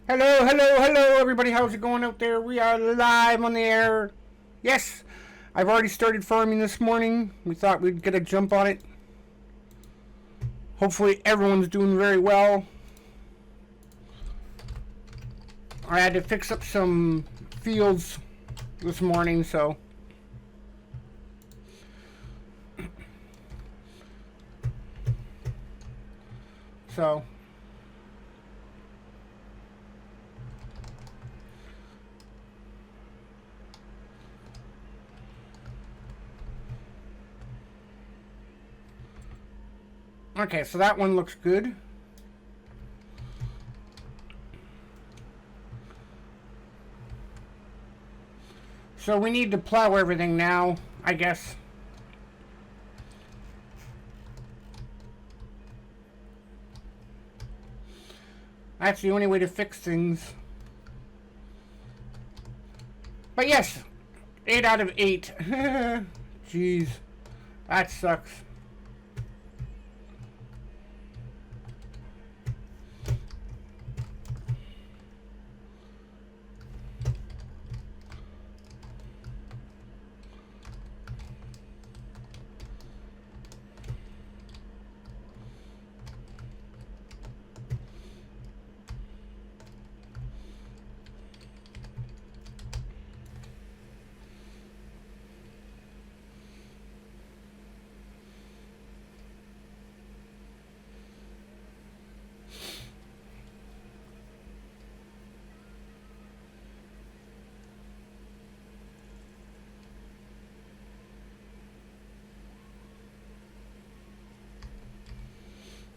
Hello, hello, hello, everybody. How's it going out there? We are live on the air. Yes, I've already started farming this morning. We thought we'd get a jump on it. Hopefully, everyone's doing very well. I had to fix up some fields this morning, so. So. Okay, so that one looks good. So we need to plow everything now, I guess. That's the only way to fix things. But yes, 8 out of 8. Jeez, that sucks.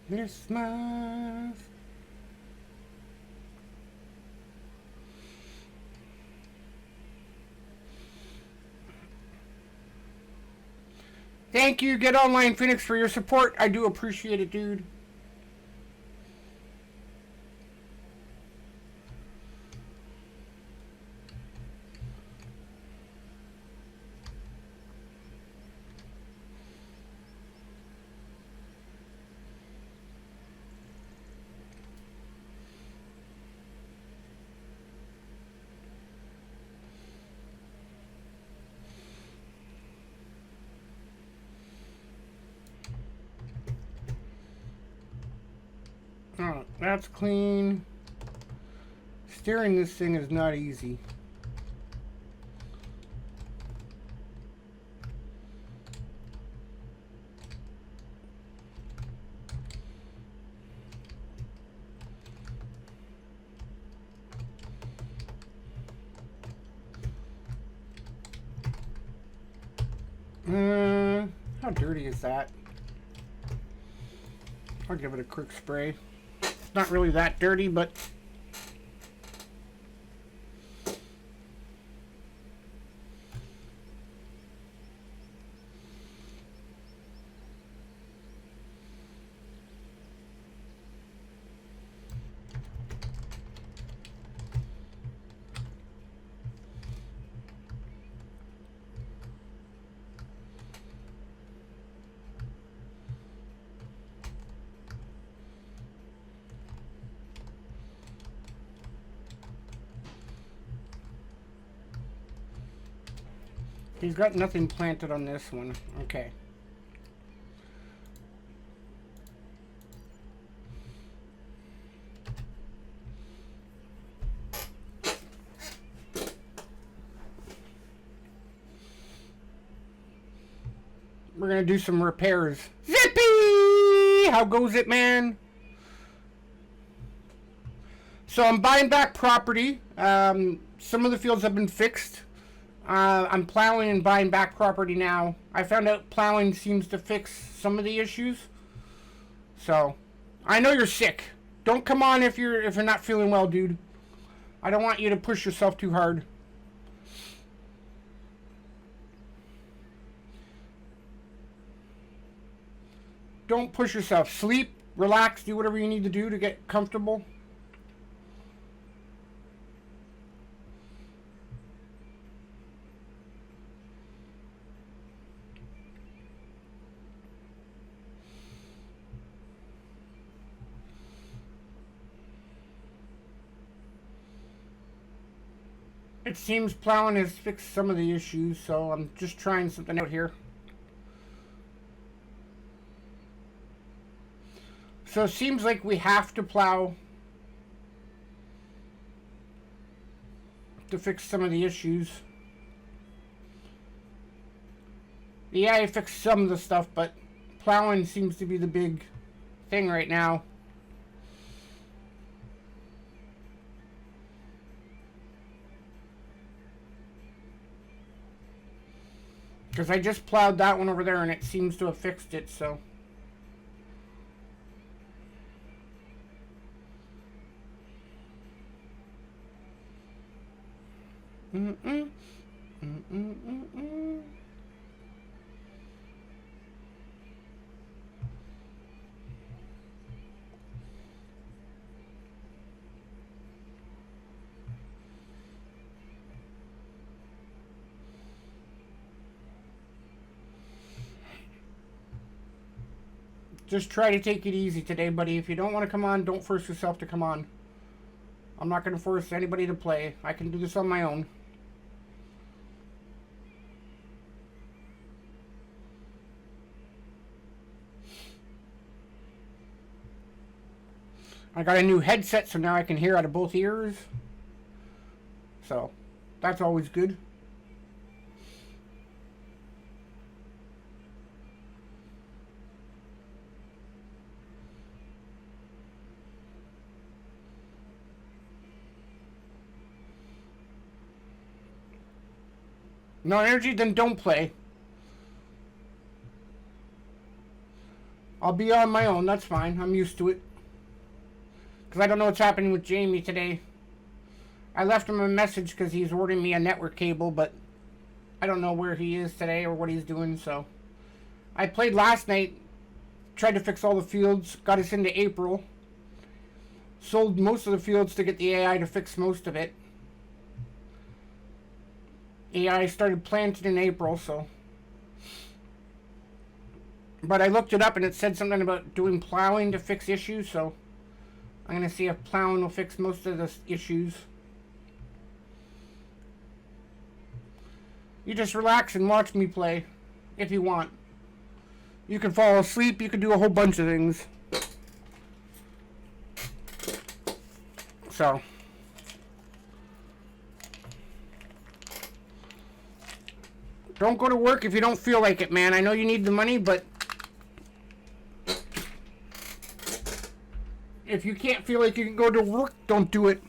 Christmas. Thank you, Get Online Phoenix, for your support. I do appreciate it, dude. Oh, that's clean. Steering this thing is not easy. How dirty is that? I'll give it a quick spray. It's not really that dirty, but he's got nothing planted on this one. Okay. We're gonna do some repairs. Zippy! How goes it, man? So I'm buying back property. Some of the fields have been fixed. I'm plowing and buying back property now. I found out plowing seems to fix some of the issues. So, I know you're sick. Don't come on if you're not feeling well, dude. I don't want you to push yourself too hard. Don't push yourself. Sleep, relax, do whatever you need to do to get comfortable. It seems plowing has fixed some of the issues, so I'm just trying something out here. So it seems like we have to plow to fix some of the issues. Yeah, I fixed some of the stuff, but plowing seems to be the big thing right now. Because I just plowed that one over there and it seems to have fixed it, so. Just try to take it easy today, buddy. If you don't want to come on, don't force yourself to come on. I'm not going to force anybody to play. I can do this on my own. I got a new headset, so now I can hear out of both ears. So, that's always good. No energy, then don't play. I'll be on my own, that's fine. I'm used to it. Because I don't know what's happening with Jamie today. I left him a message because he's ordering me a network cable, but I don't know where he is today or what he's doing, so. I played last night, tried to fix all the fields, got us into April. Sold most of the fields to get the AI to fix most of it. AI started planting in April, so. But I looked it up and it said something about doing plowing to fix issues, so I'm going to see if plowing will fix most of the issues. You just relax and watch me play, if you want. You can fall asleep, you can do a whole bunch of things. So. Don't go to work if you don't feel like it, man. I know you need the money, but if you can't feel like you can go to work, don't do it.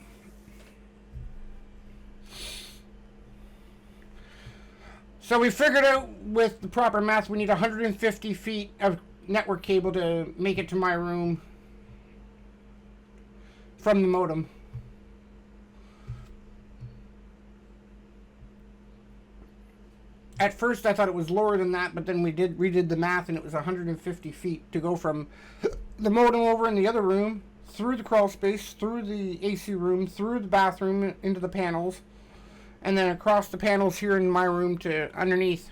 So we figured out with the proper math, we need 150 feet of network cable to make it to my room from the modem. At first I thought it was lower than that, but then we redid the math and it was 150 feet to go from the modem over in the other room, through the crawl space, through the AC room, through the bathroom, into the panels, and then across the panels here in my room to underneath.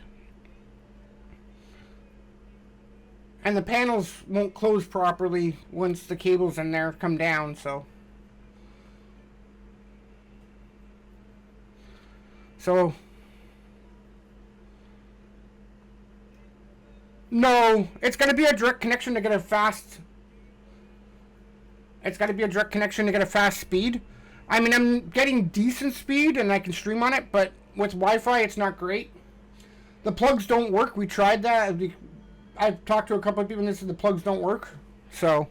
And the panels won't close properly once the cables in there come down, so. No, it's got to be a direct connection to get a fast. It's got to be a direct connection to get a fast speed. I mean, I'm getting decent speed and I can stream on it, but with Wi-Fi, it's not great. The plugs don't work. We tried that. I've talked to a couple of people and they said the plugs don't work. So.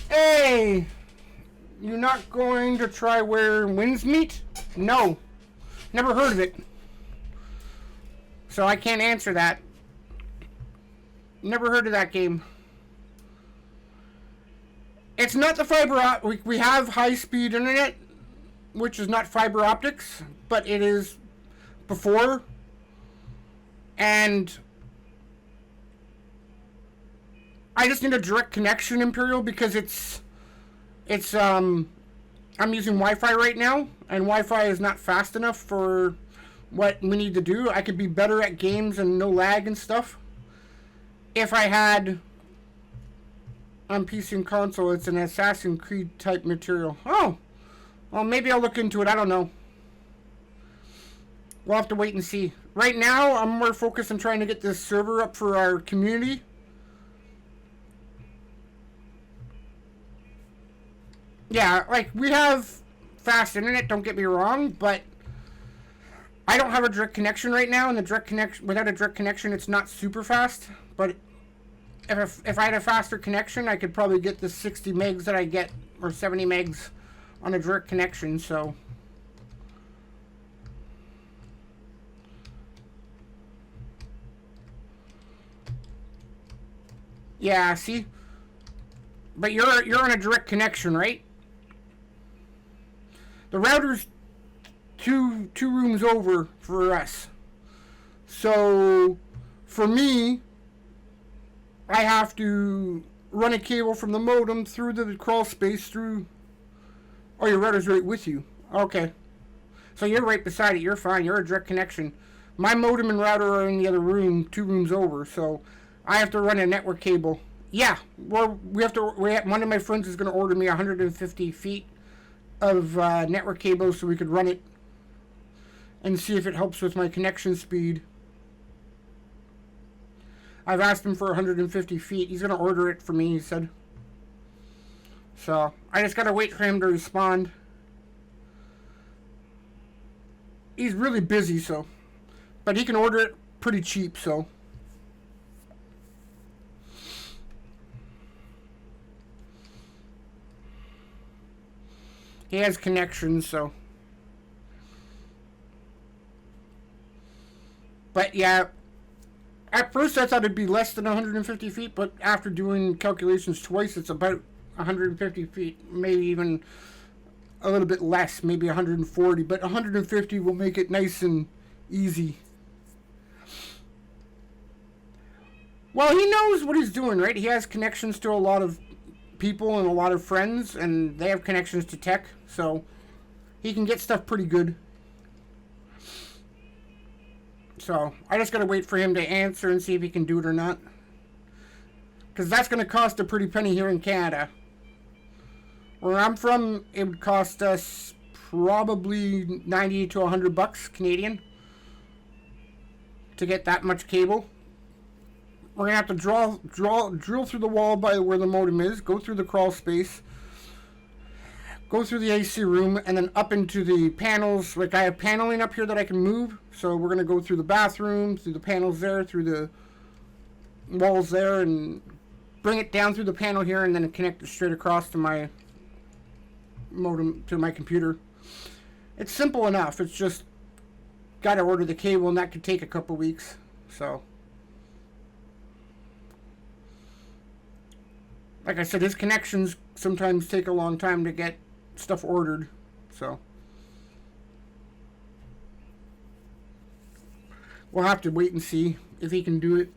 Hey! You're not going to try where winds meet? No. Never heard of it. So I can't answer that. Never heard of that game. It's not the fiber we have high-speed internet, which is not fiber optics, but it is before. And I just need a direct connection, Imperial, because I'm using Wi-Fi right now, and Wi-Fi is not fast enough for what we need to do. I could be better at games and no lag and stuff if I had on PC and console. It's an Assassin's Creed type material. Oh, well, maybe I'll look into it. I don't know. We'll have to wait and see. Right now, I'm more focused on trying to get this server up for our community. Yeah, like, we have fast internet, don't get me wrong, but I don't have a direct connection right now, and the direct connection, without a direct connection, it's not super fast. But if I had a faster connection, I could probably get the 60 megs that I get, or 70 megs on a direct connection, so. Yeah, see? But you're on a direct connection, right? The router's two rooms over for us. So for me, I have to run a cable from the modem through the crawl space through. Oh, your router's right with you. Okay. So you're right beside it. You're fine. You're a direct connection. My modem and router are in the other room, 2 rooms over. So I have to run a network cable. Yeah, we have to. One of my friends is going to order me 150 feet of network cables so we could run it and see if it helps with my connection speed. I've asked him for 150 feet. He's going to order it for me, he said. So I just got to wait for him to respond. He's really busy, so. But he can order it pretty cheap, so. He has connections, so. But yeah, at first I thought it'd be less than 150 feet, but after doing calculations twice, it's about 150 feet, maybe even a little bit less, maybe 140, but 150 will make it nice and easy. Well, he knows what he's doing, right? He has connections to a lot of people and a lot of friends, and they have connections to tech, so he can get stuff pretty good. So I just gotta wait for him to answer and see if he can do it or not, because that's gonna cost a pretty penny here in Canada. Where I'm from, it would cost us probably 90 to 100 bucks Canadian to get that much cable. We're gonna have to drill through the wall by where the modem is, go through the crawl space, go through the AC room, and then up into the panels. Like, I have paneling up here that I can move, so we're gonna go through the bathroom, through the panels there, through the walls there, and bring it down through the panel here, and then connect it straight across to my modem, to my computer. It's simple enough. It's just gotta order the cable, and that could take a couple weeks. So, like I said, his connections sometimes take a long time to get stuff ordered. So we'll have to wait and see if he can do it.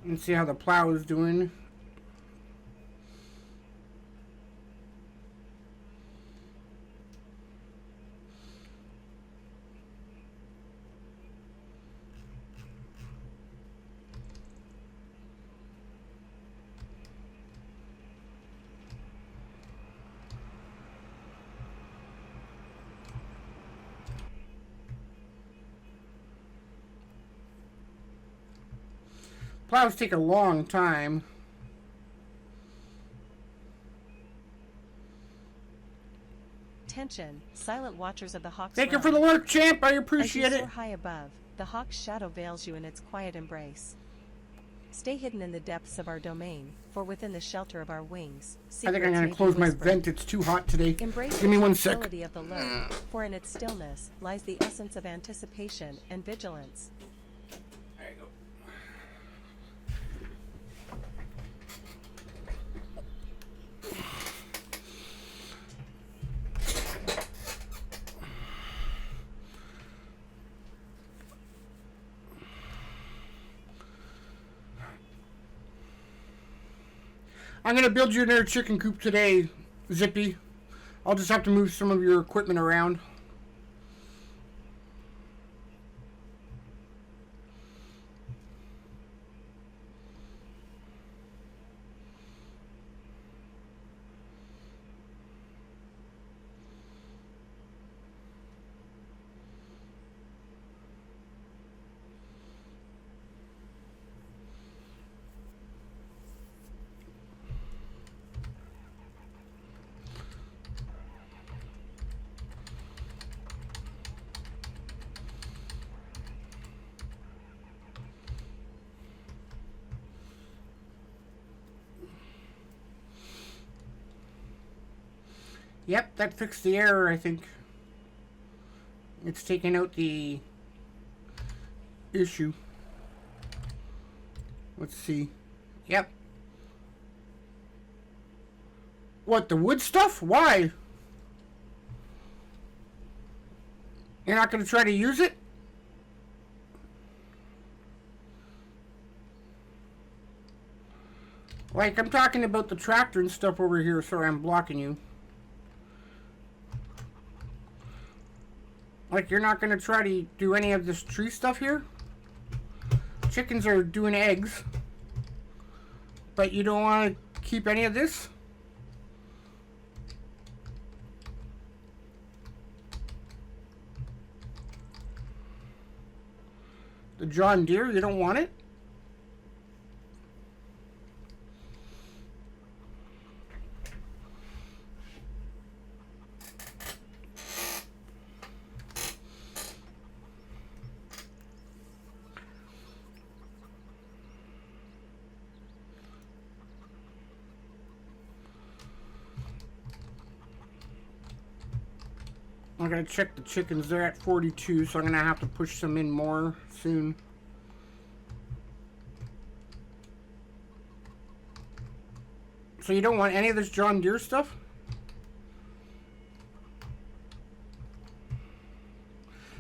And see how the plow is doing. Plows take a long time. Attention, silent watchers of the Hawk's Thank you realm. for the lurk, champ. I appreciate As you it. soar high above, the Hawk's shadow veils you in its quiet embrace. Stay hidden in the depths of our domain, for within the shelter of our wings, I think I'm going to close my vent. It's too hot today. Embrace Give me the 1 sec. tranquility of the lurk, for in its stillness lies the essence of anticipation and vigilance. There you go. I'm going to build you another chicken coop today, Zippy. I'll just have to move some of your equipment around. Yep, that fixed the error, I think. It's taking out the issue. Let's see. Yep. What, the wood stuff? Why? You're not going to try to use it? Like, I'm talking about the tractor and stuff over here. Sorry, I'm blocking you. Like, you're not going to try to do any of this tree stuff here? Chickens are doing eggs. But you don't want to keep any of this? The John Deere, you don't want it? I'm going to check the chickens. They're at 42, so I'm going to have to push some in more soon. So you don't want any of this John Deere stuff?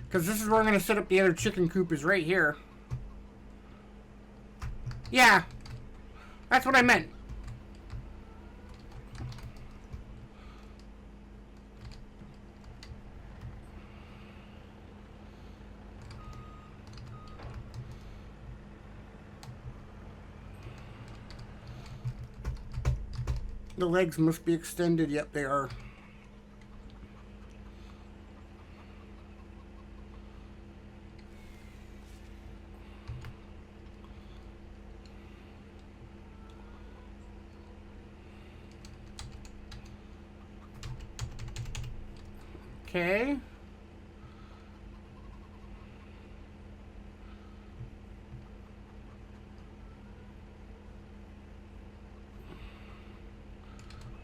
Because this is where I'm going to set up the other chicken coop, is right here. Yeah. That's what I meant. The legs must be extended. Yep, they are. Okay.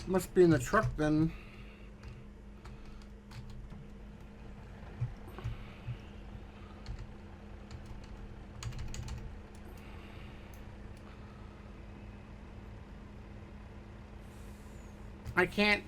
Must be in the truck then. I can't.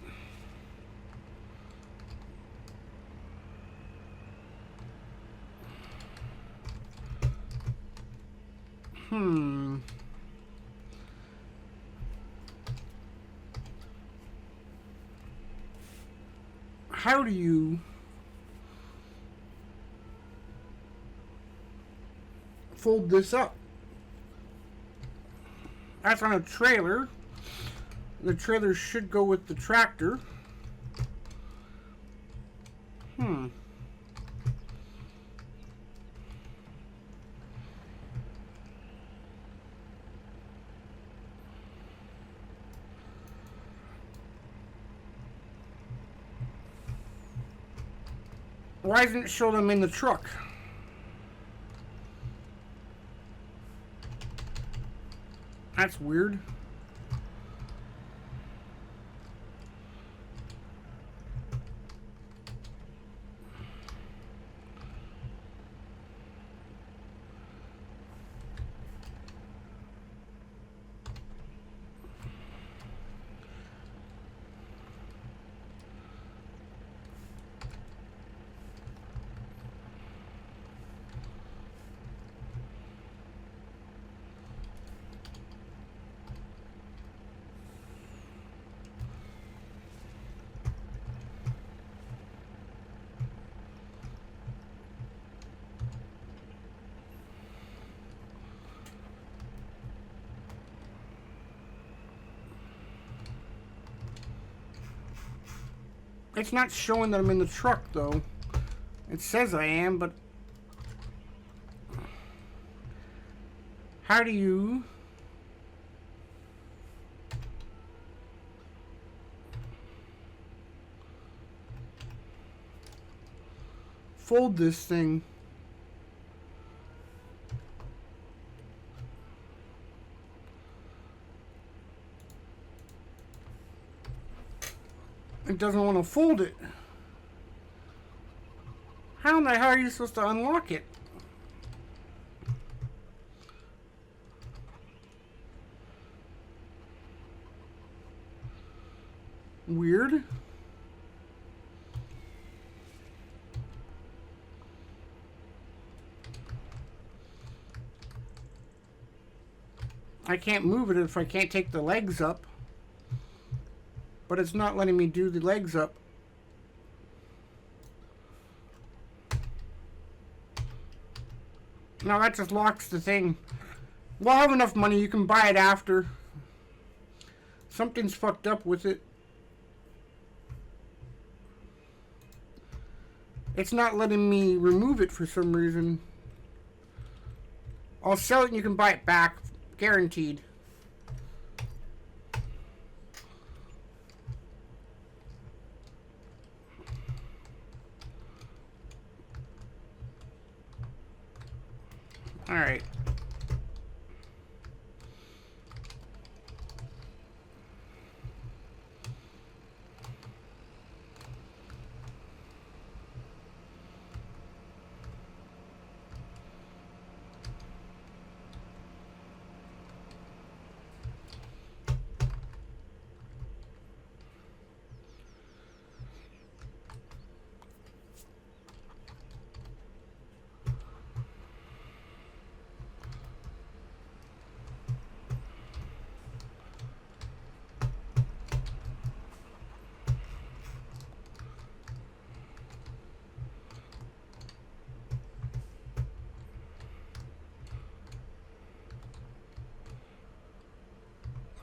How do you fold this up? That's on a trailer. The trailer should go with the tractor. Why doesn't it show them in the truck? That's weird. It's not showing that I'm in the truck, though. It says I am, but... How do you... fold this thing? It doesn't want to fold it. How in the hell are you supposed to unlock it? Weird. I can't move it if I can't take the legs up. But it's not letting me do the legs up. Now that just locks the thing. We'll have enough money, you can buy it after. Something's fucked up with it. It's not letting me remove it for some reason. I'll sell it and you can buy it back. Guaranteed. All right.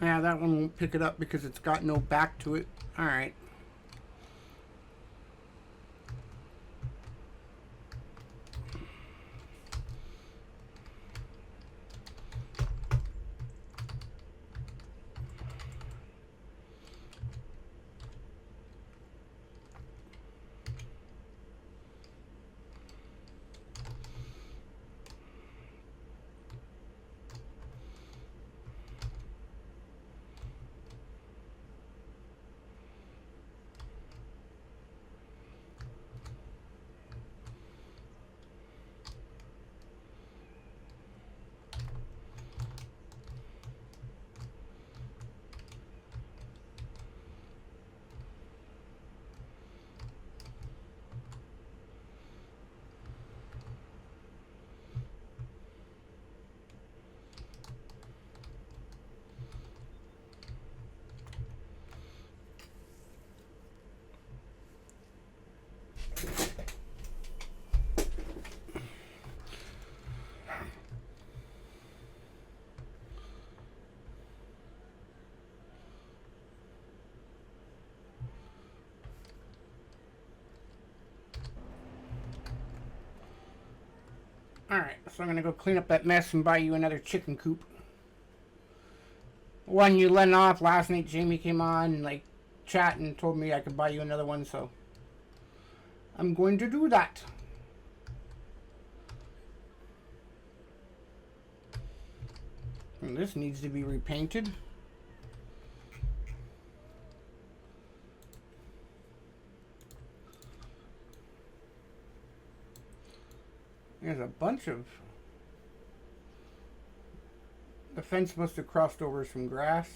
Yeah, that one won't pick it up because it's got no back to it. All right. Alright, so I'm gonna go clean up that mess and buy you another chicken coop. One you let off last night, Jamie came on and like chat and told me I could buy you another one, so I'm going to do that. And this needs to be repainted. There's a bunch of... The fence must have crossed over some grass.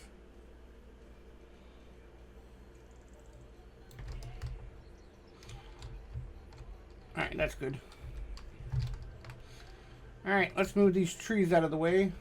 Alright, that's good. Alright, let's move these trees out of the way.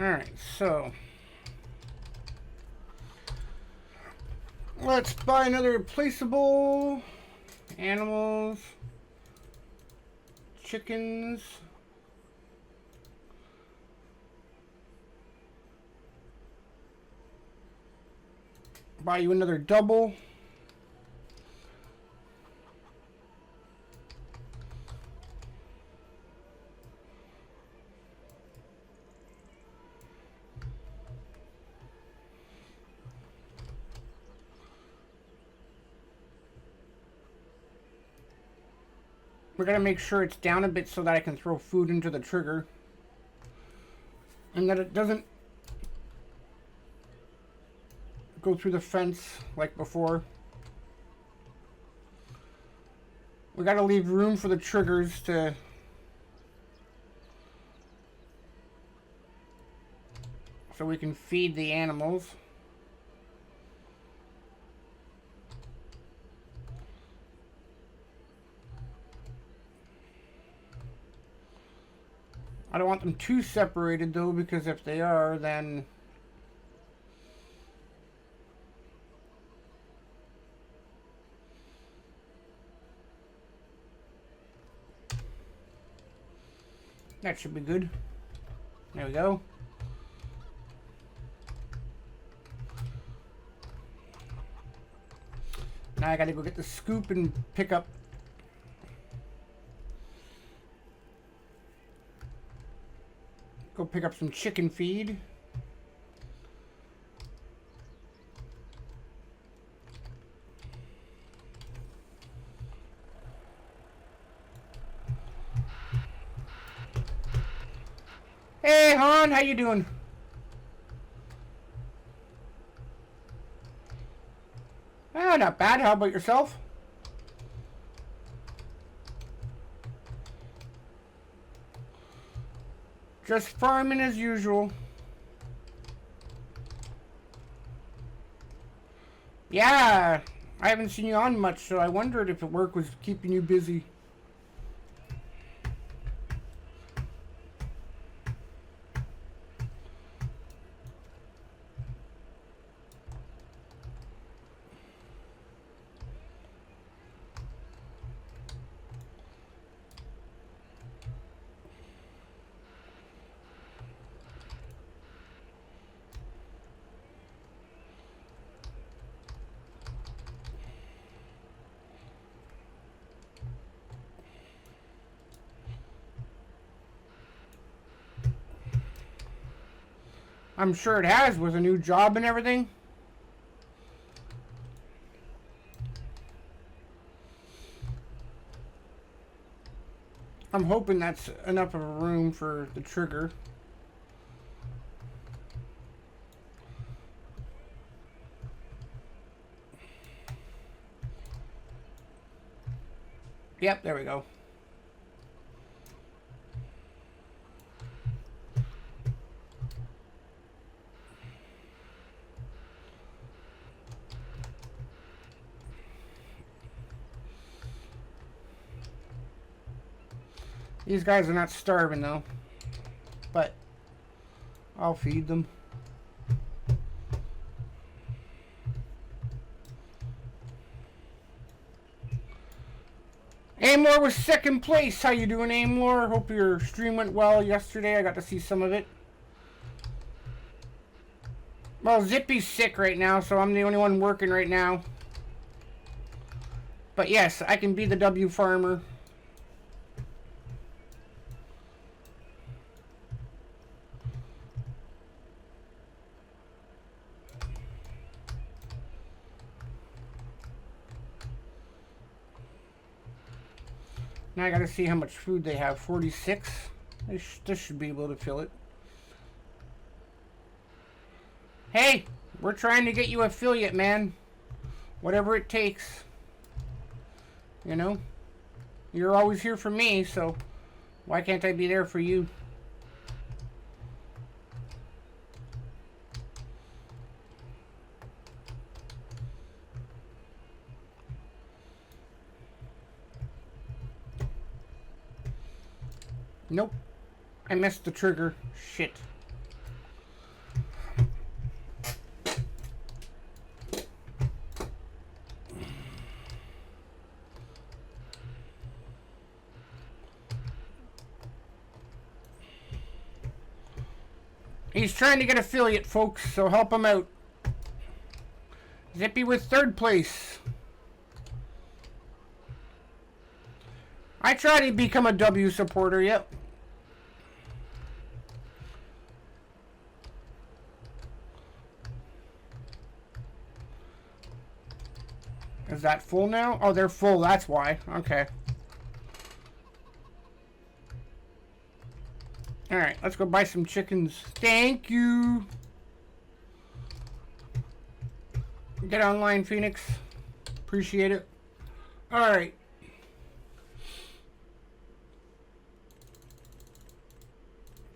Alright, so let's buy another replaceable. Animals, chickens. Buy you another double. We're going to make sure it's down a bit so that I can throw food into the trigger. And that it doesn't go through the fence like before. We got to leave room for the triggers to... so we can feed the animals. I don't want them too separated though, because if they are, then that should be good. There we go. Now I gotta go get the scoop and pick up. Go pick up some chicken feed. Hey, hon, how you doing? Oh, not bad. How about yourself? Just farming as usual. Yeah, I haven't seen you on much, so I wondered if work was keeping you busy. I'm sure it has, with a new job and everything. I'm hoping that's enough of a room for the trigger. Yep, there we go. These guys are not starving though. but I'll feed them. Amlor was second place. How you doing, Amlor? Hope your stream went well yesterday. I got to see some of it. Well, Zippy's sick right now, so I'm the only one working right now. But yes, I can be the W farmer. Now I gotta see how much food they have. 46. This should be able to fill it. Hey, we're trying to get you affiliate, man. Whatever it takes. You know? You're always here for me, so why can't I be there for you? Nope. I missed the trigger. Shit. He's trying to get affiliate, folks, so help him out. Zippy with third place. I try to become a W supporter, yep. Is that full now? Oh, they're full, that's why. Okay. Alright, let's go buy some chickens. Thank you. Get online, Phoenix. Appreciate it. Alright.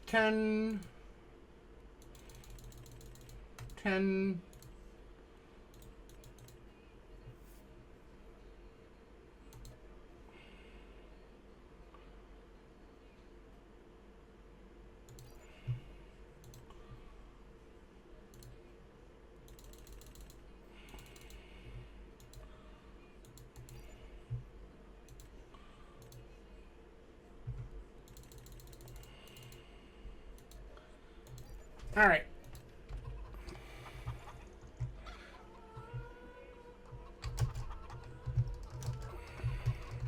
Ten. All right.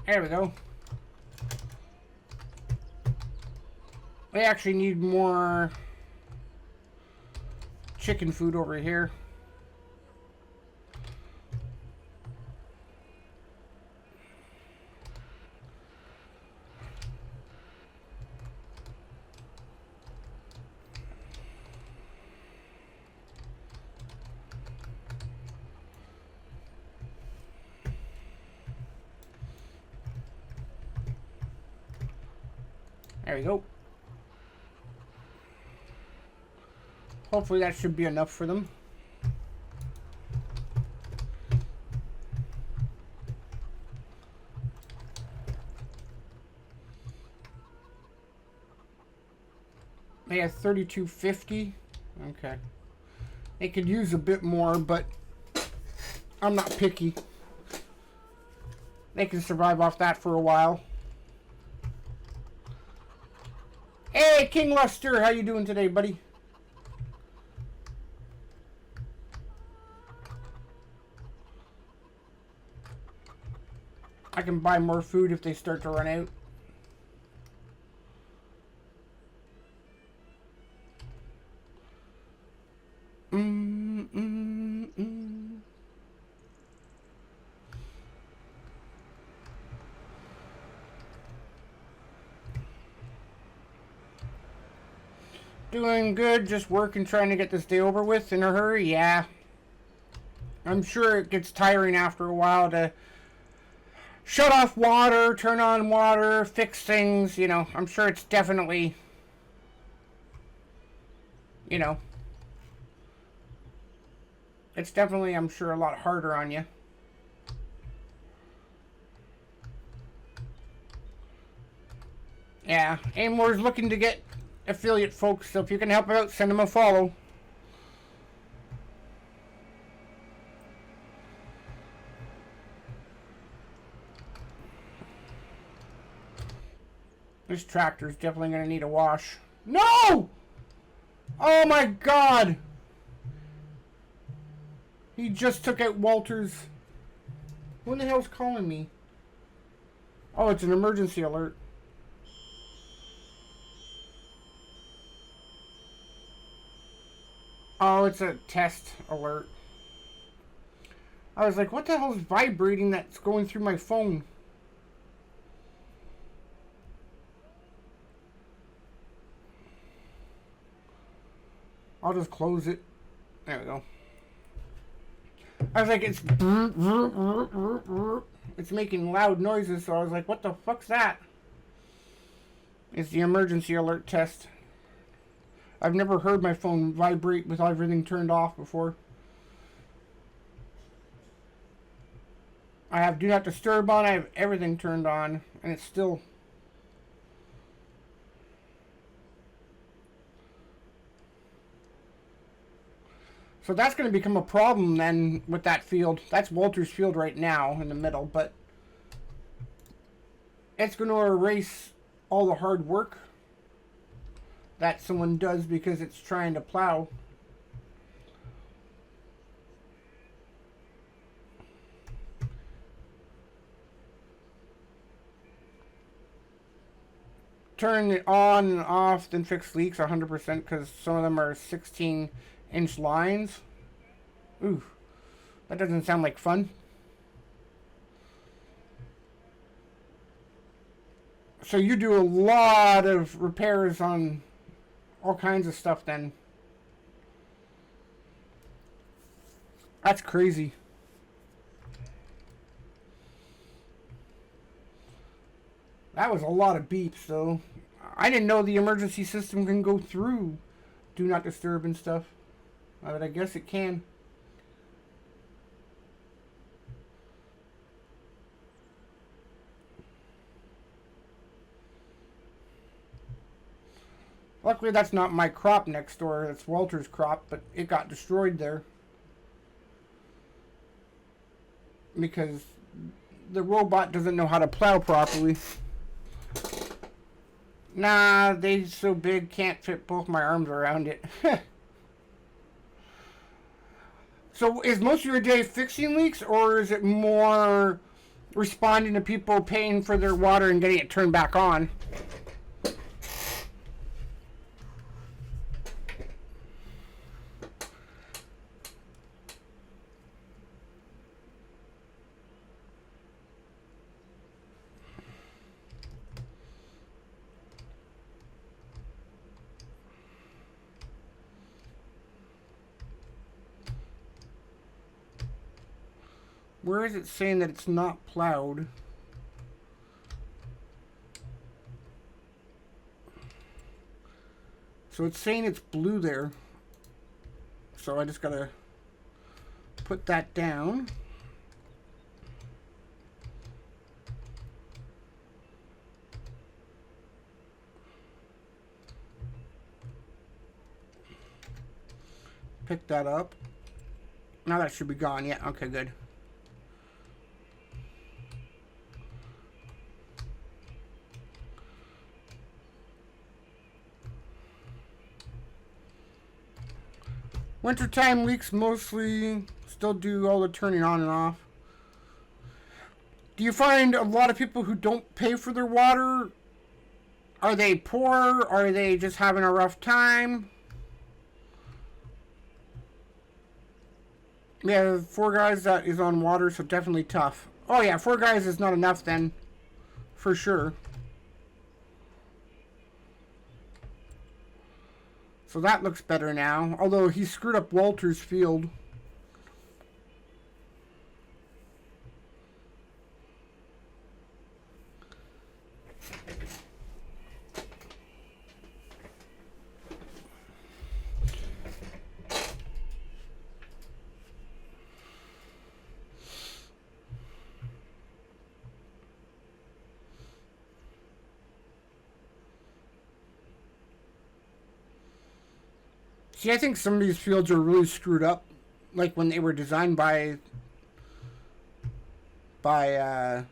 There we go. We actually need more chicken food over here. There we go. Hopefully that should be enough for them. They have 3250. Okay. They could use a bit more, but I'm not picky. They can survive off that for a while. Hey, King Luster, how you doing today, buddy? I can buy more food if they start to run out. Doing good, just working, trying to get this day over with in a hurry, yeah. I'm sure it gets tiring after a while to shut off water, turn on water, fix things, you know. I'm sure it's definitely, you know, it's definitely, I'm sure, a lot harder on you. Yeah, Amor's looking to get affiliate folks, so if you can help out, send them a follow. This tractor's definitely going to need a wash. No! Oh my god! He just took out Walter's. Who the hell's calling me? Oh, it's an emergency alert. Oh, it's a test alert. I was like, what the hell's vibrating that's going through my phone? I'll just close it. There we go. I was like, it's making loud noises, so I was like, what the fuck's that? It's the emergency alert test. I've never heard my phone vibrate with everything turned off before. I have do not disturb on, I have everything turned on, and it's still... So that's going to become a problem then with that field. That's Walter's field right now in the middle, but it's going to erase all the hard work that someone does because it's trying to plow. Turn it on and off, then fix leaks 100% because some of them are 16-inch lines. Ooh, that doesn't sound like fun. So you do a lot of repairs on all kinds of stuff then. That's crazy. That was a lot of beeps though. I didn't know the emergency system can go through do not disturb and stuff. But I guess it can. Luckily that's not my crop next door, it's Walter's crop, but it got destroyed there. Because the robot doesn't know how to plow properly. Nah, they so big can't fit both my arms around it. So is most of your day fixing leaks, or is it more responding to people paying for their water and getting it turned back on? Where is it saying that it's not plowed? So it's saying it's blue there. So I just gotta put that down. Pick that up. Now that should be gone. Yeah, okay, good. Wintertime leaks mostly still do all the turning on and off. Do you find a lot of people who don't pay for their water? Are they poor? Are they just having a rough time? Yeah, 4 guys that is on water, so definitely tough. Oh yeah, 4 guys is not enough then. For sure. So that looks better now. Although he screwed up Walter's field. See, I think some of these fields are really screwed up, like when they were designed by by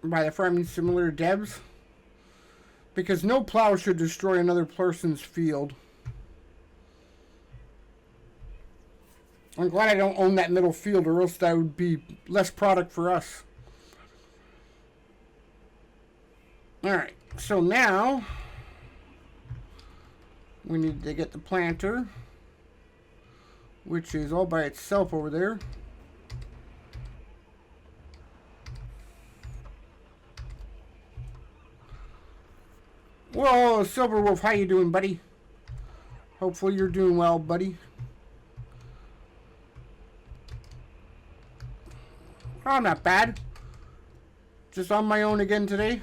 the farming simulator devs, because no plow should destroy another person's field. I'm glad I don't own that middle field, or else that would be less product for us. Alright, so now we need to get the planter, which is all by itself over there. Whoa, Silver Wolf, how you doing, buddy? Hopefully you're doing well, buddy. Oh, not bad. Just on my own again today.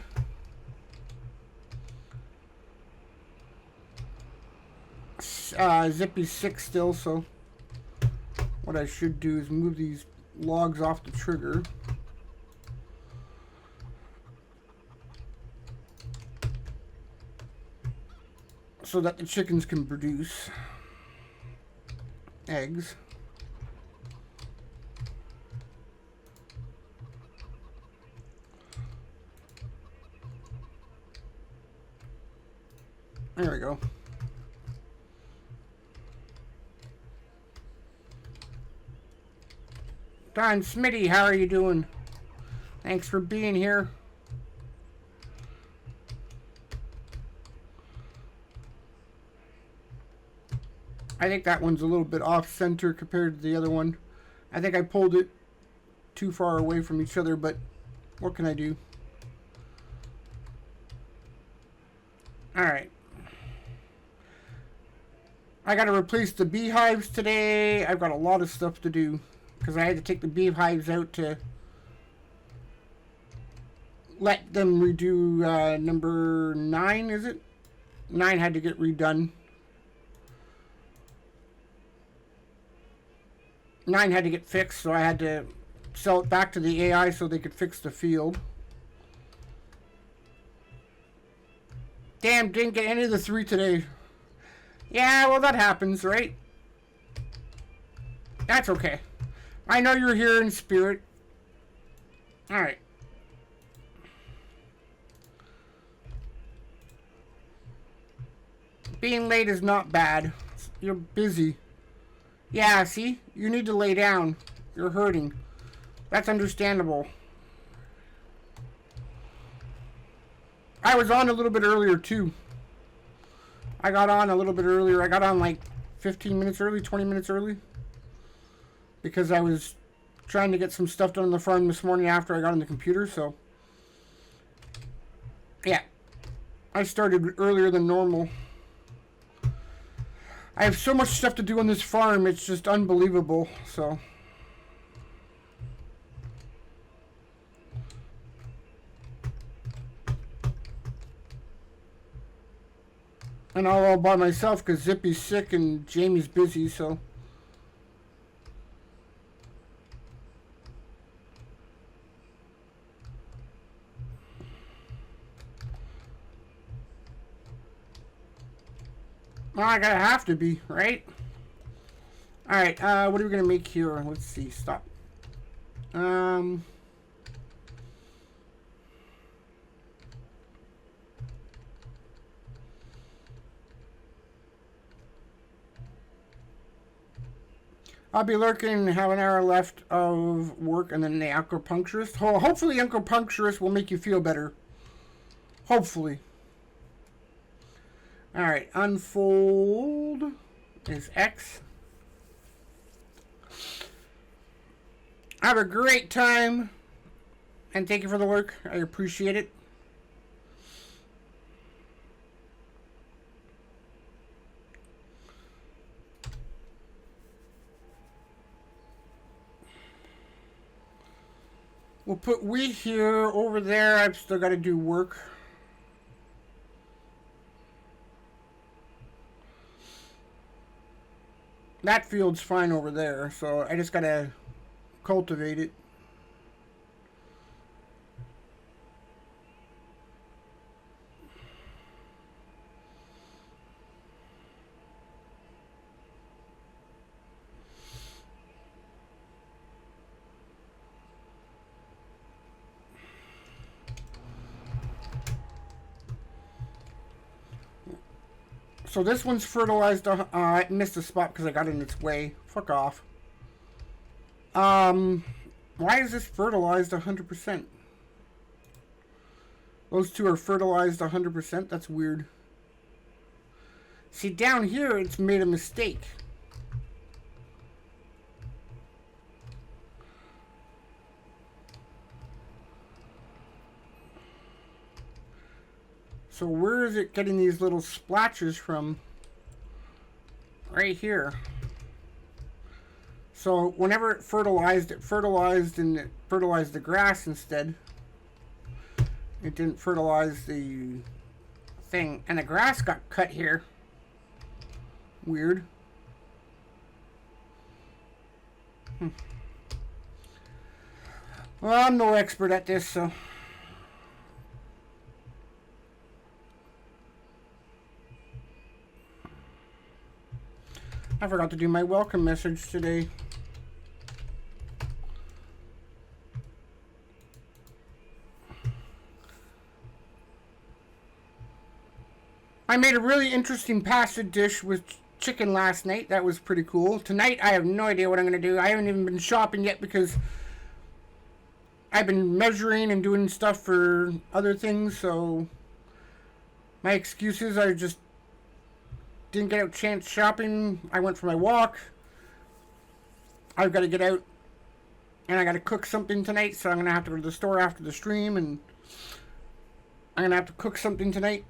Zippy's sick still, so what I should do is move these logs off the trigger. So that the chickens can produce eggs. There we go. Don Smitty, how are you doing? Thanks for being here. I think that one's a little bit off center compared to the other one. I think I pulled it too far away from each other, but what can I do? Alright. I gotta replace the beehives today. I've got a lot of stuff to do, because I had to take the beehives out to let them redo number 9, is it? 9 had to get redone. 9 had to get fixed, so I had to sell it back to the AI so they could fix the field. Damn, didn't get any of the 3 today. Yeah, well, that happens, right? That's okay. I know you're here in spirit. Alright. Being late is not bad. You're busy. Yeah, see? You need to lay down. You're hurting. That's understandable. I was on a little bit earlier, too. I got on a little bit earlier. I got on like 15 minutes early, 20 minutes early. Because I was trying to get some stuff done on the farm this morning after I got on the computer, so. Yeah. I started earlier than normal. I have so much stuff to do on this farm, it's just unbelievable, so. And all by myself because Zippy's sick and Jamie's busy, so. Well, I gotta have to be, right? Alright, what are we gonna make here? Let's see, stop. I'll be lurking, have an hour left of work, and then the acupuncturist. Hopefully, the acupuncturist will make you feel better. Hopefully. Alright, unfold is X. Have a great time, and thank you for the work. I appreciate it. We'll put wheat here. Over there, I've still got to do work. That field's fine over there, so I just got to cultivate it. So this one's fertilized. I missed a spot because I got in its way. Fuck off. Why is this fertilized 100%? Those two are fertilized 100%. That's weird. See, down here, it's made a mistake. So where is it getting these little splatches from? Right here. So whenever it fertilized and it fertilized the grass instead. It didn't fertilize the thing. And the grass got cut here. Weird. Well, I'm no expert at this, so... I forgot to do my welcome message today. I made a really interesting pasta dish with chicken last night. That was pretty cool. Tonight, I have no idea what I'm going to do. I haven't even been shopping yet because I've been measuring and doing stuff for other things, so my excuses, I just didn't get a chance shopping. I went for my walk. I've got to get out and I got to cook something tonight, so I'm going to have to go to the store after the stream, and I'm going to have to cook something tonight.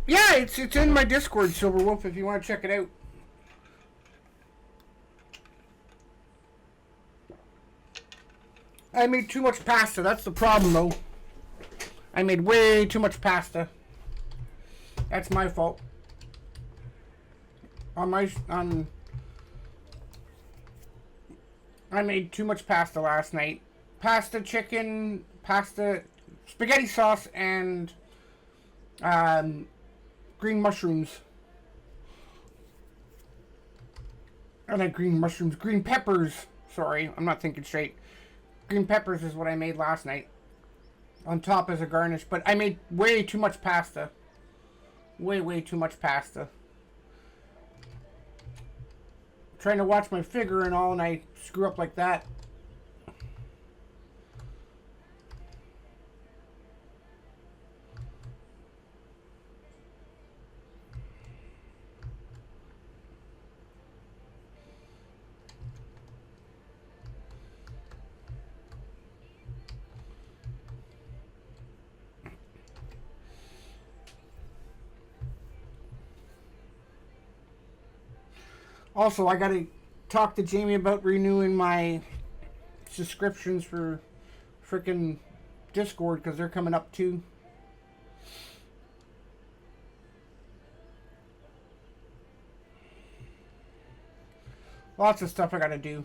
Yeah, it's in my Discord, Silver Wolf, if you want to check it out. I made too much pasta. That's the problem, though. I made way too much pasta. That's my fault. I made too much pasta last night. Pasta, chicken, pasta, spaghetti sauce, and green mushrooms. Oh, not green mushrooms, green peppers. Sorry, I'm not thinking straight. Green peppers is what I made last night. On top as a garnish. But I made way too much pasta. Way too much pasta. Trying to watch my figure and all, and I screw up like that. Also, I gotta talk to Jamie about renewing my subscriptions for frickin' Discord, because they're coming up too. Lots of stuff I gotta do.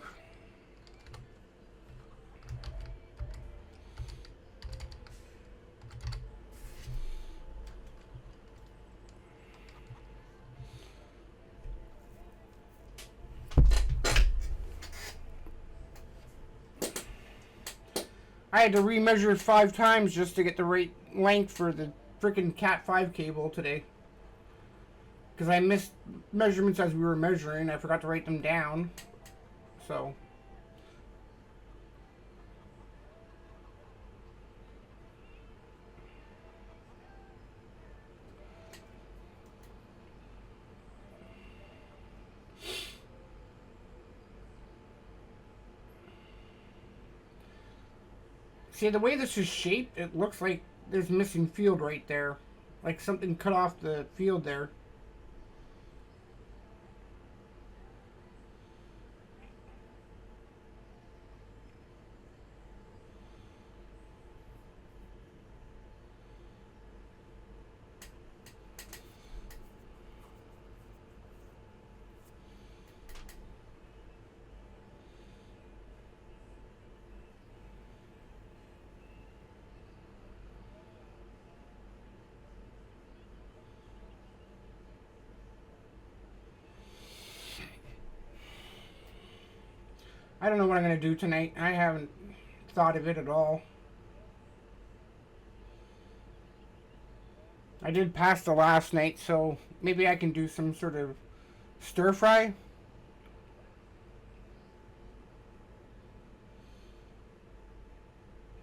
I had to remeasure 5 times just to get the right length for the freaking Cat 5 cable today. Because I missed measurements as we were measuring. I forgot to write them down. So. See, the way this is shaped, it looks like there's missing field right there. Like something cut off the field there. I don't know what I'm going to do tonight. I haven't thought of it at all. I did pasta last night, so maybe I can do some sort of stir fry.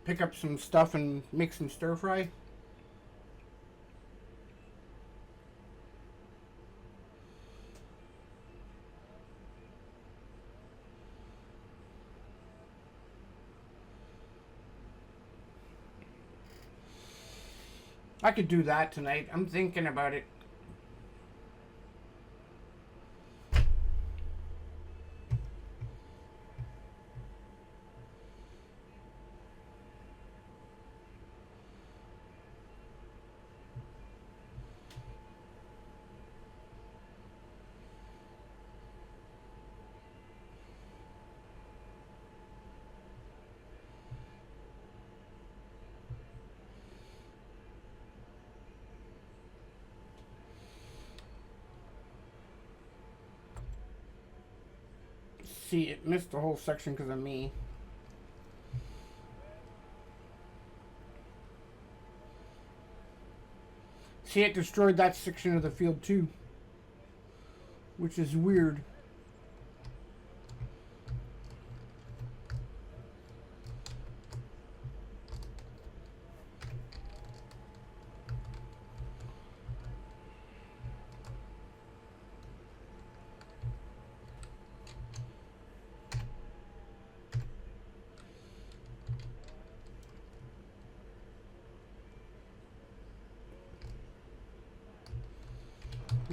Pick up some stuff and make some stir fry. I could do that tonight. I'm thinking about it. See, it missed the whole section because of me. See, it destroyed that section of the field too, which is weird.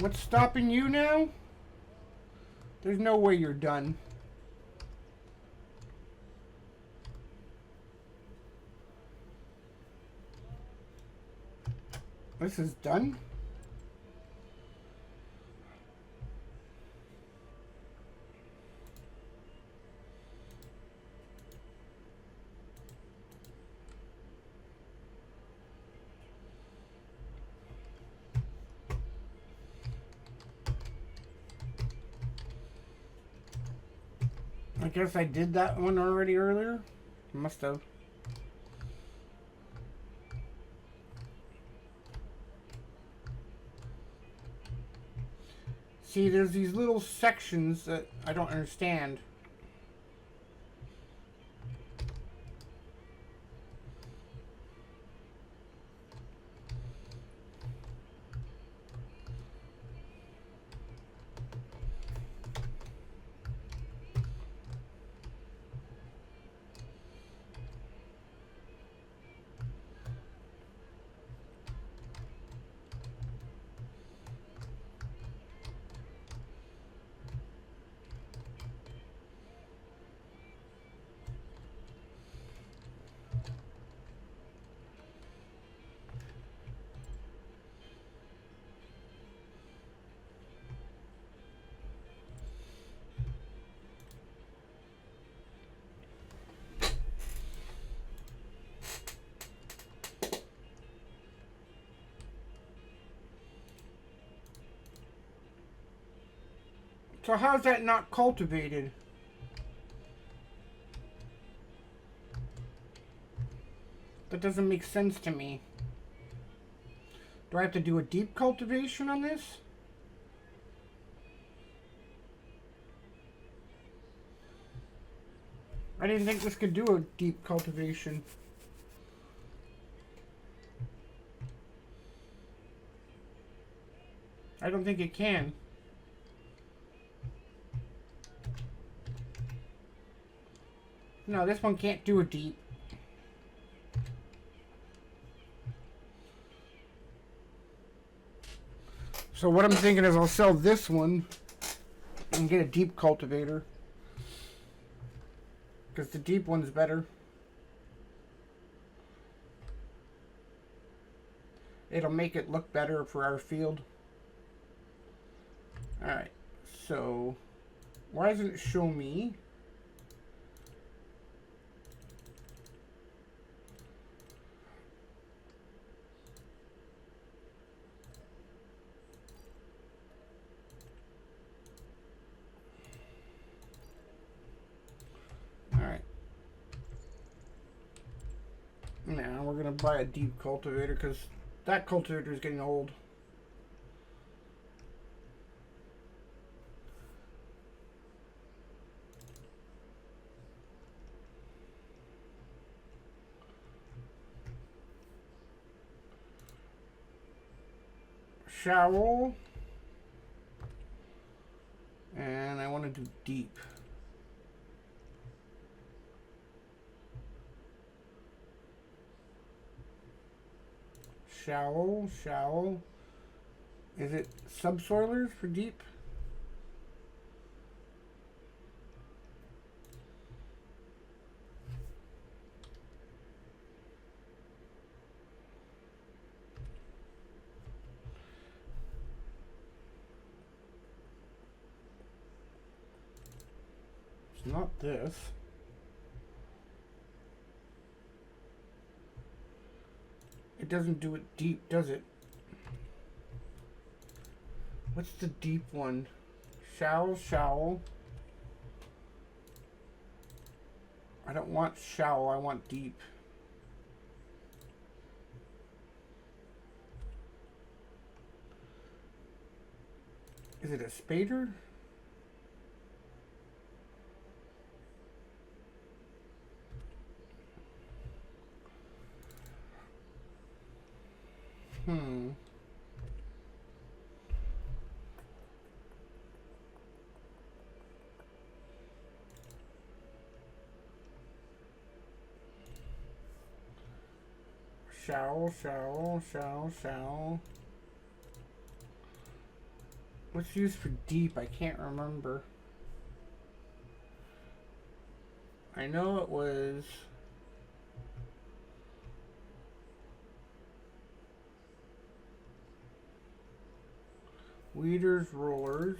What's stopping you now? There's no way you're done. This is done? I guess I did that one already earlier. Must have. See, there's these little sections that I don't understand. So how's that not cultivated? That doesn't make sense to me. Do I have to do a deep cultivation on this? I didn't think this could do a deep cultivation. I don't think it can. No, this one can't do a deep. So what I'm thinking is I'll sell this one and get a deep cultivator. Because the deep one's better. It'll make it look better for our field. Alright, so why doesn't it show me? Alright. Now we're going to buy a deep cultivator because That cultivator is getting old. Shallow. And I want to do deep. Shallow, shallow. Is it subsoilers for deep? It's not this. It doesn't do it deep, does it? What's the deep one? Shallow, shallow. I don't want shallow, I want deep. Is it a spader? Shallow, shallow, shallow, shallow. What's used for deep? I can't remember. I know it was weeders, rollers.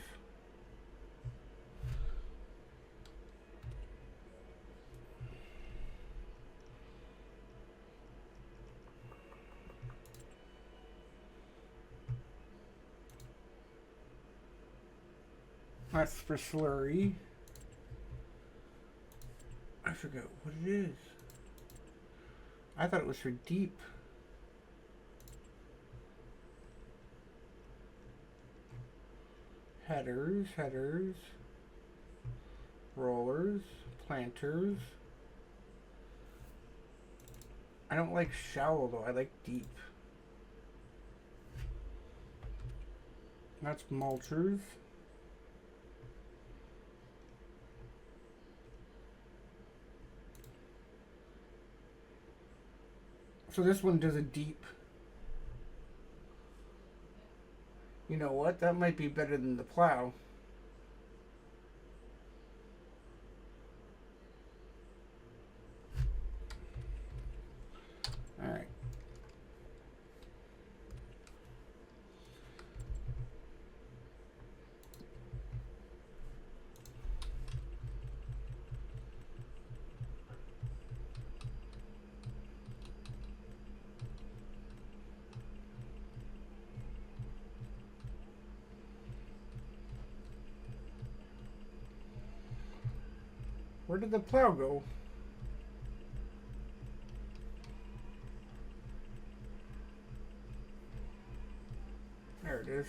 That's for slurry. I forget what it is. I thought it was for deep. Headers, headers. Rollers, planters. I don't like shallow though, I like deep. That's mulchers. So this one does a deep. You know what? That might be better than the plow. All right. Where did the plow go? There it is.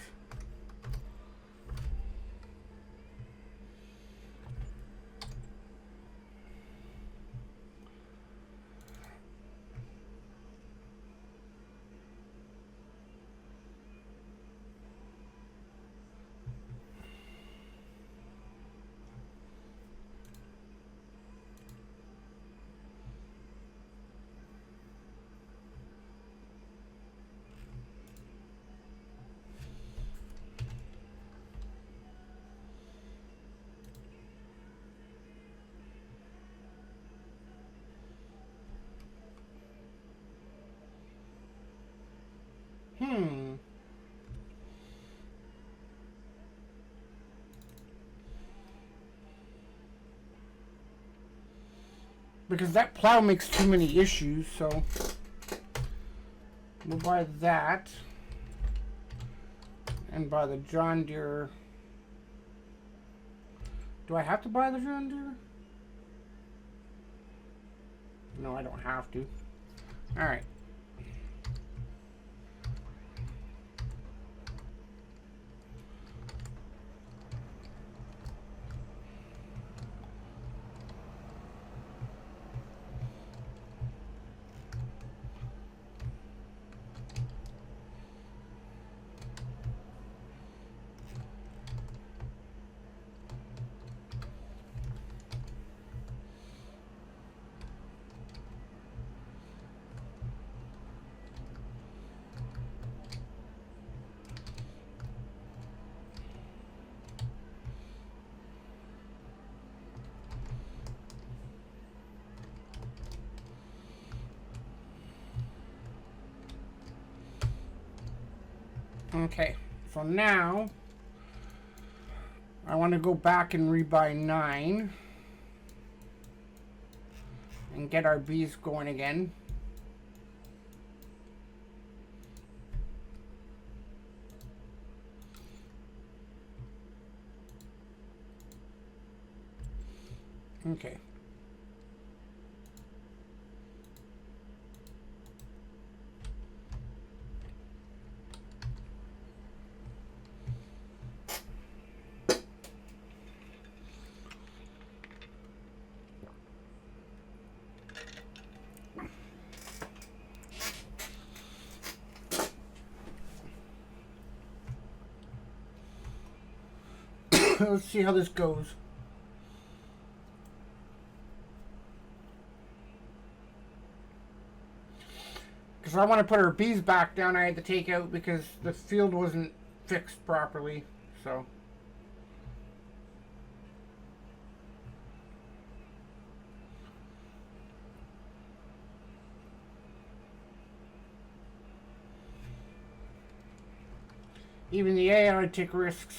Because that plow makes too many issues, so we'll buy that. And buy the John Deere. Do I have to buy the John Deere? No, I don't have to. Alright. Okay, so now I want to go back and rebuy 9 and get our bees going again. Okay. Let's see how this goes. Because I want to put our bees back down, I had to take out because the field wasn't fixed properly. So even the AI take risks.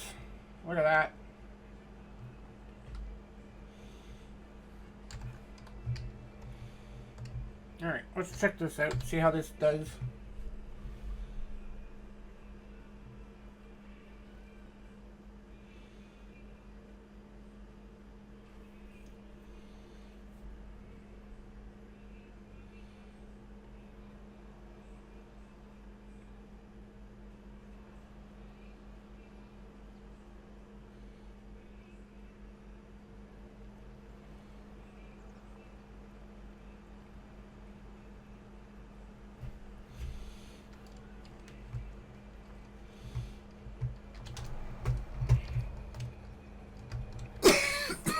Look at that. Alright, let's check this out, see how this does.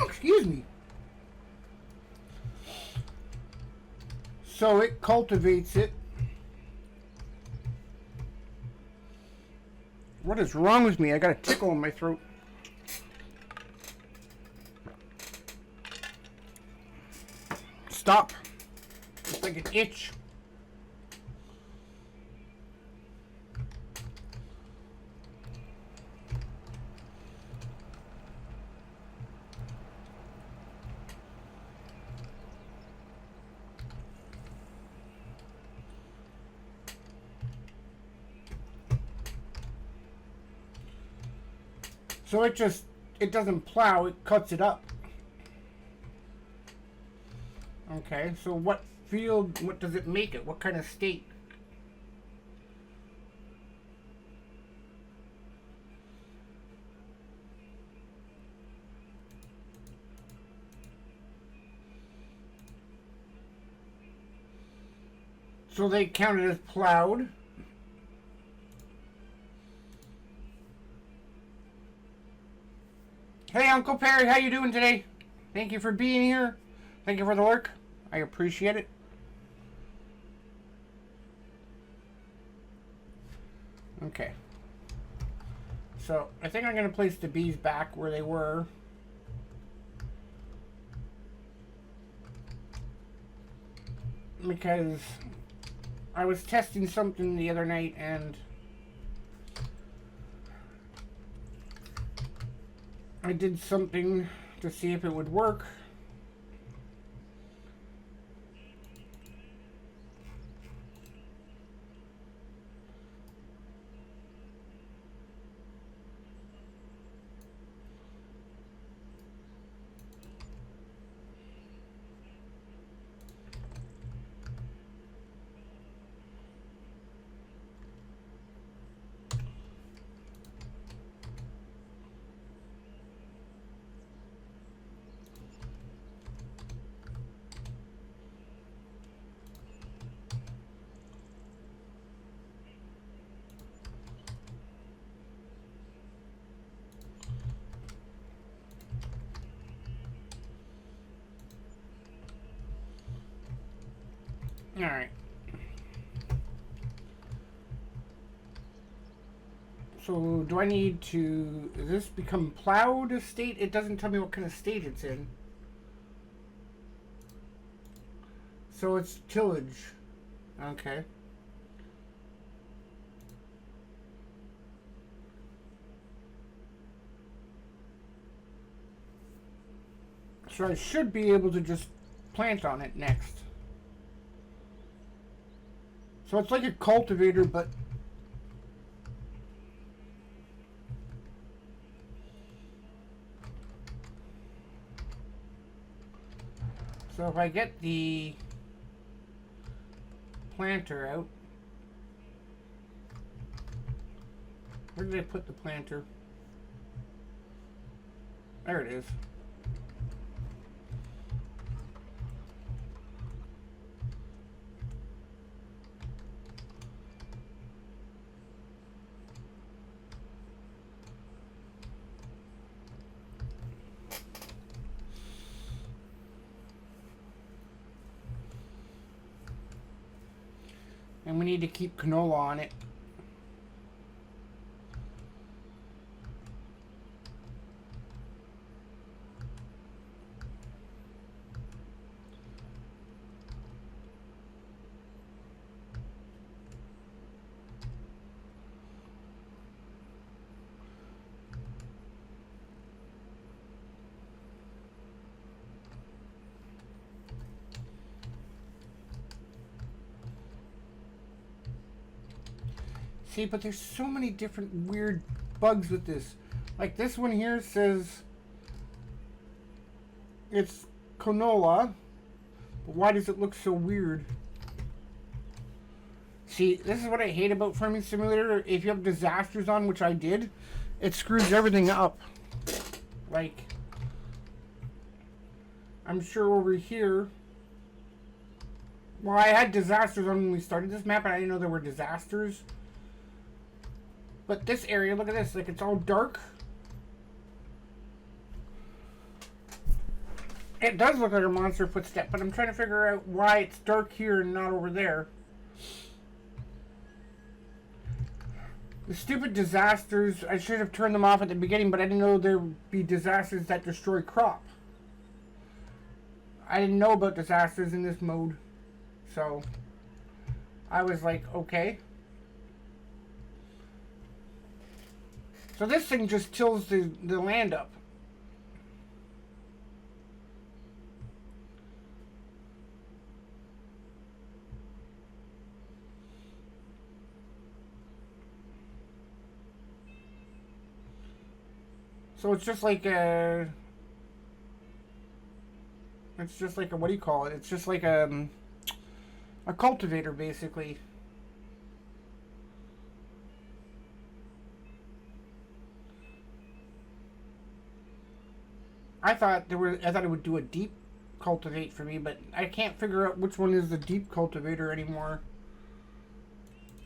Excuse me. So it cultivates it. What is wrong with me? I got a tickle in my throat. Stop. It's like an itch. So it doesn't plow, it cuts it up. Okay, so what does it make it? What kind of state? So they count it as plowed. Hey, Uncle Perry, how you doing today? Thank you for being here. Thank you for the work. I appreciate it. Okay. So, I think I'm going to place the bees back where they were. Because I was testing something the other night and I did something to see if it would work. Alright. So, do I need to... Does this become plowed state? It doesn't tell me what kind of state it's in. So, it's tillage. Okay. So I should be able to just plant on it next. So it's like a cultivator, but so if I get the planter out, where did I put the planter? There it is. And we need to keep canola on it. See, but there's so many different weird bugs with this. Like this one here says it's canola, but why does it look so weird? See, this is what I hate about Farming Simulator. If you have disasters on, which I did, it screws everything up. Like, I'm sure over here, well, I had disasters on when we started this map, and I didn't know there were disasters. But this area, look at this, like it's all dark. It does look like a monster footstep, but I'm trying to figure out why it's dark here and not over there. The stupid disasters, I should have turned them off at the beginning, but I didn't know there would be disasters that destroy crop. I didn't know about disasters in this mode. So, I was like, okay. So this thing just tills the land up. So it's just like a... It's just like a, what do you call it? It's just like a cultivator, basically. I thought it would do a deep cultivate for me, but I can't figure out which one is the deep cultivator anymore.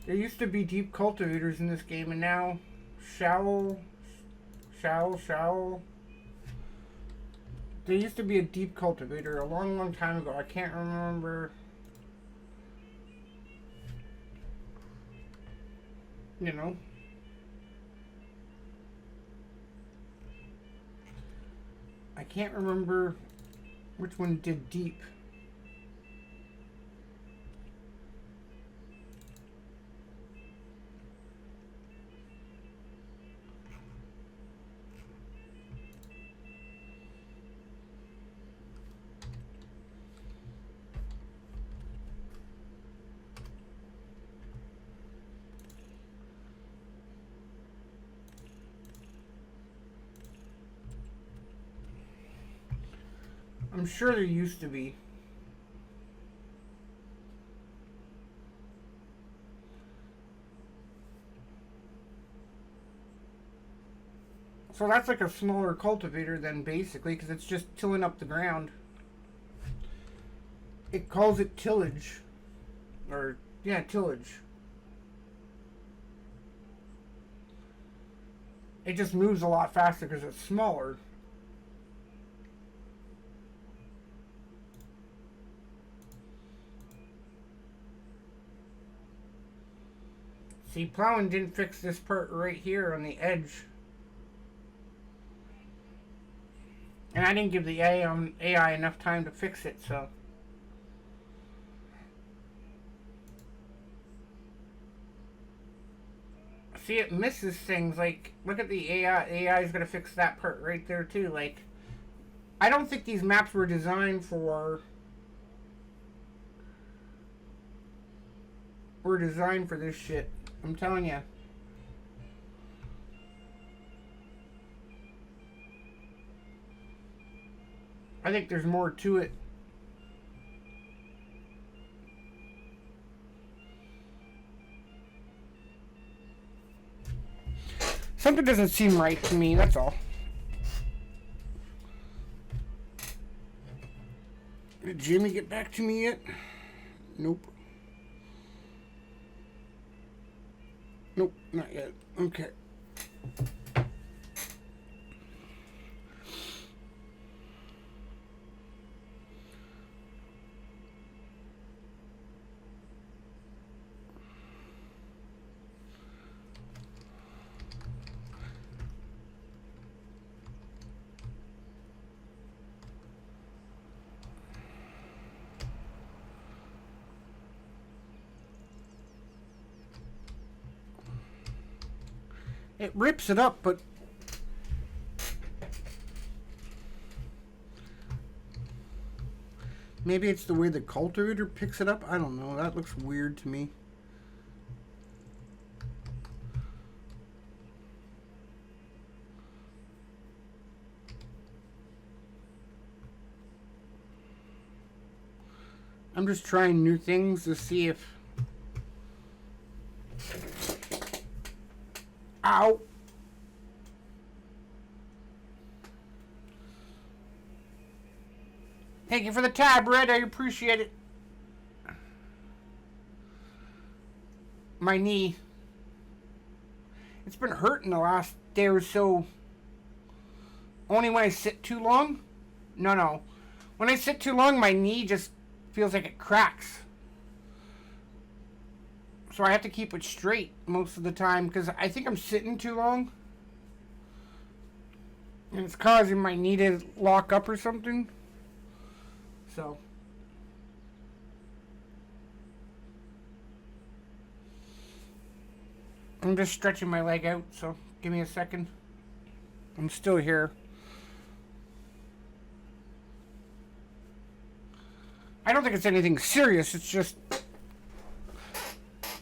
There used to be deep cultivators in this game, and now shallow. There used to be a deep cultivator a long time ago. I can't remember. You know. I can't remember which one did deep. I'm sure there used to be. So that's like a smaller cultivator then, basically, because it's just tilling up the ground. It calls it tillage. Or, yeah, tillage. It just moves a lot faster because it's smaller. See, plowing didn't fix this part right here on the edge. And I didn't give the AI enough time to fix it, so. See, it misses things, like, look at the AI. The AI is going to fix that part right there, too. Like, I don't think these maps were designed for... Were designed for this shit. I'm telling you. I think there's more to it. Something doesn't seem right to me, that's all. Did Jimmy get back to me yet? Nope. Nope, not yet. Okay. It rips it up, but maybe it's the way the cultivator picks it up. I don't know. That looks weird to me. I'm just trying new things to see if... Ow! Thank you for the tab, Red. I appreciate it. My knee. It's been hurting the last day or so. Only when I sit too long? No. When I sit too long, my knee just feels like it cracks. So I have to keep it straight most of the time because I think I'm sitting too long. And it's causing my knee to lock up or something. So. I'm just stretching my leg out, so give me a second. I'm still here. I don't think it's anything serious. It's just...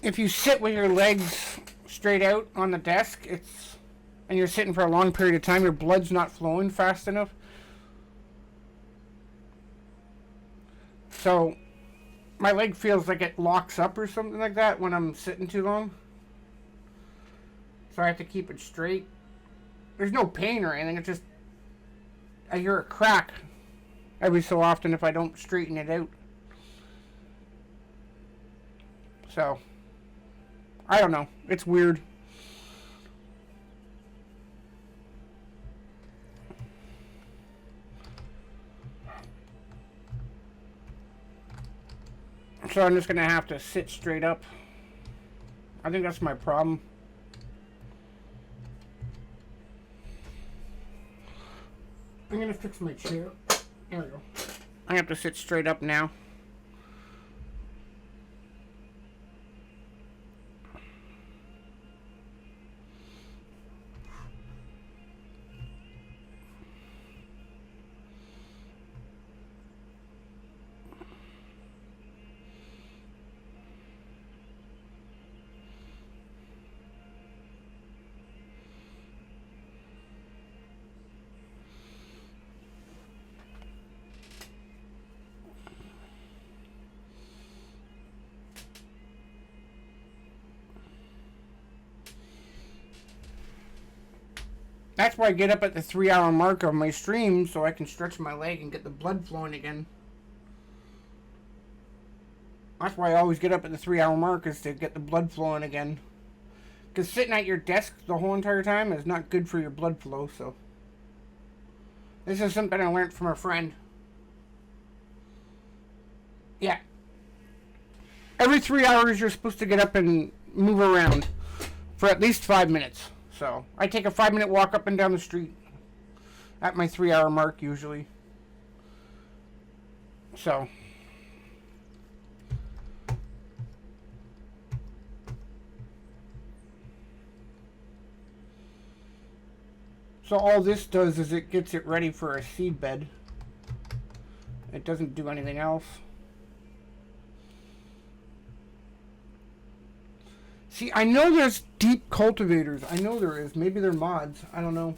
If you sit with your legs straight out on the desk, and you're sitting for a long period of time, your blood's not flowing fast enough. So my leg feels like it locks up or something like that when I'm sitting too long. So I have to keep it straight. There's no pain or anything. It's just I hear a crack every so often if I don't straighten it out. So I don't know. It's weird. So I'm just going to have to sit straight up. I think that's my problem. I'm going to fix my chair. There we go. I have to sit straight up now. That's why I get up at the 3-hour mark of my stream so I can stretch my leg and get the blood flowing again. That's why I always get up at the 3-hour mark, is to get the blood flowing again. Because sitting at your desk the whole entire time is not good for your blood flow, so. This is something I learned from a friend. Yeah. Every 3 hours you're supposed to get up and move around for at least 5 minutes. So I take a 5-minute walk up and down the street at my 3-hour mark usually. So all this does is it gets it ready for a seed bed. It doesn't do anything else. See, I know there's deep cultivators. I know there is. Maybe they're mods. I don't know.